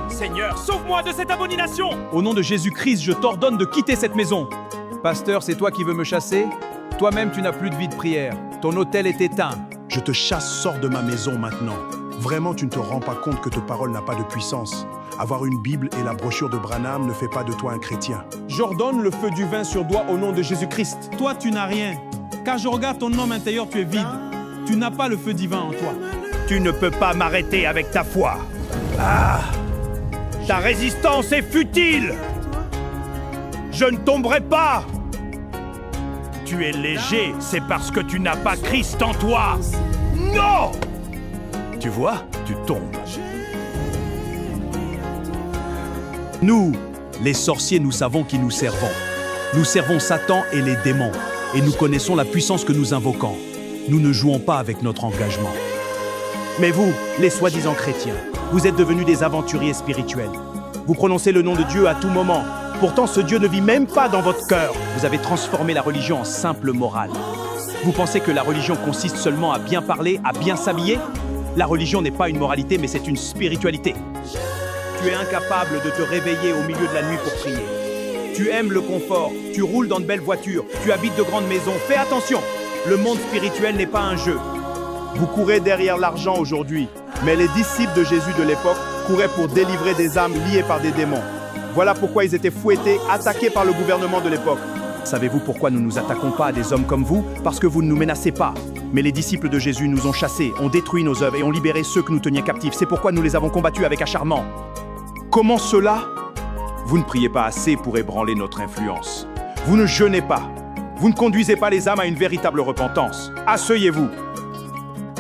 Seigneur, sauve-moi de cette abomination! Au nom de Jésus-Christ, je t'ordonne de quitter cette maison. Pasteur, c'est toi qui veux me chasser? Toi-même, tu n'as plus de vie de prière. Ton autel est éteint. Je te chasse, sors de ma maison maintenant. Vraiment, tu ne te rends pas compte que ta parole n'a pas de puissance. Avoir une Bible et la brochure de Branham ne fait pas de toi un chrétien. J'ordonne le feu du vin sur toi au nom de Jésus-Christ. Toi, tu n'as rien. Car je regarde ton homme intérieur, tu es vide. Tu n'as pas le feu divin en toi. Tu ne peux pas m'arrêter avec ta foi. Ta résistance est futile. Je ne tomberai pas. Tu es léger, c'est parce que tu n'as pas Christ en toi. Non! Tu vois, tu tombes. Nous, les sorciers, nous savons qui nous servons. Nous servons Satan et les démons. Et nous connaissons la puissance que nous invoquons. Nous ne jouons pas avec notre engagement. Mais vous, les soi-disant chrétiens, vous êtes devenus des aventuriers spirituels. Vous prononcez le nom de Dieu à tout moment. Pourtant, ce Dieu ne vit même pas dans votre cœur. Vous avez transformé la religion en simple morale. Vous pensez que la religion consiste seulement à bien parler, à bien s'habiller? La religion n'est pas une moralité, mais c'est une spiritualité. Tu es incapable de te réveiller au milieu de la nuit pour prier. Tu aimes le confort, tu roules dans de belles voitures, tu habites de grandes maisons. Fais attention, le monde spirituel n'est pas un jeu. Vous courez derrière l'argent aujourd'hui, mais les disciples de Jésus de l'époque couraient pour délivrer des âmes liées par des démons. Voilà pourquoi ils étaient fouettés, attaqués par le gouvernement de l'époque. Savez-vous pourquoi nous ne nous attaquons pas à des hommes comme vous? Parce que vous ne nous menacez pas. Mais les disciples de Jésus nous ont chassés, ont détruit nos œuvres et ont libéré ceux que nous tenions captifs. C'est pourquoi nous les avons combattus avec acharnement. Comment cela? Vous ne priez pas assez pour ébranler notre influence. Vous ne jeûnez pas. Vous ne conduisez pas les âmes à une véritable repentance. Asseyez-vous.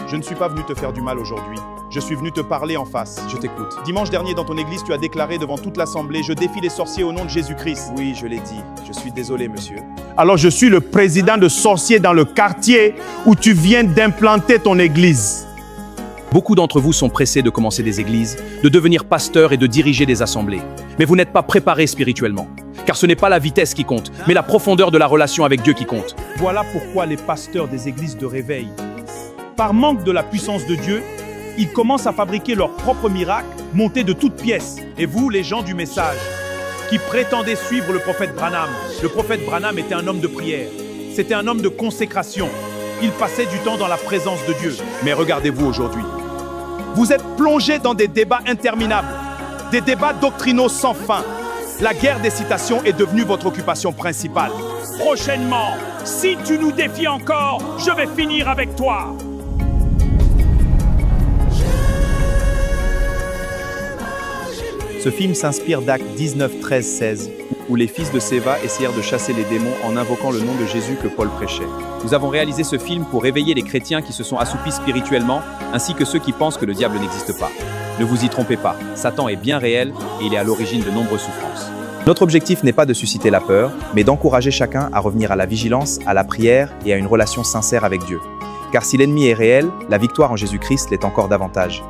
Je ne suis pas venu te faire du mal aujourd'hui. Je suis venu te parler en face. Je t'écoute. Dimanche dernier, dans ton église, tu as déclaré devant toute l'assemblée « Je défie les sorciers au nom de Jésus-Christ ». Oui, je l'ai dit. Je suis désolé, monsieur. Alors je suis le président de sorciers dans le quartier où tu viens d'implanter ton église. Beaucoup d'entre vous sont pressés de commencer des églises, de devenir pasteurs et de diriger des assemblées. Mais vous n'êtes pas préparés spirituellement. Car ce n'est pas la vitesse qui compte, mais la profondeur de la relation avec Dieu qui compte. Voilà pourquoi les pasteurs des églises de réveil, par manque de la puissance de Dieu, ils commencent à fabriquer leurs propres miracles, montés de toutes pièces. Et vous, les gens du message, qui prétendez suivre le prophète Branham. Le prophète Branham était un homme de prière. C'était un homme de consécration. Il passait du temps dans la présence de Dieu. Mais regardez-vous aujourd'hui. Vous êtes plongés dans des débats interminables, des débats doctrinaux sans fin. La guerre des citations est devenue votre occupation principale. Prochainement, si tu nous défies encore, je vais finir avec toi. Ce film s'inspire d'Actes 19, 13, 16, où les fils de Séva essayèrent de chasser les démons en invoquant le nom de Jésus que Paul prêchait. Nous avons réalisé ce film pour réveiller les chrétiens qui se sont assoupis spirituellement, ainsi que ceux qui pensent que le diable n'existe pas. Ne vous y trompez pas, Satan est bien réel et il est à l'origine de nombreuses souffrances. Notre objectif n'est pas de susciter la peur, mais d'encourager chacun à revenir à la vigilance, à la prière et à une relation sincère avec Dieu. Car si l'ennemi est réel, la victoire en Jésus-Christ l'est encore davantage.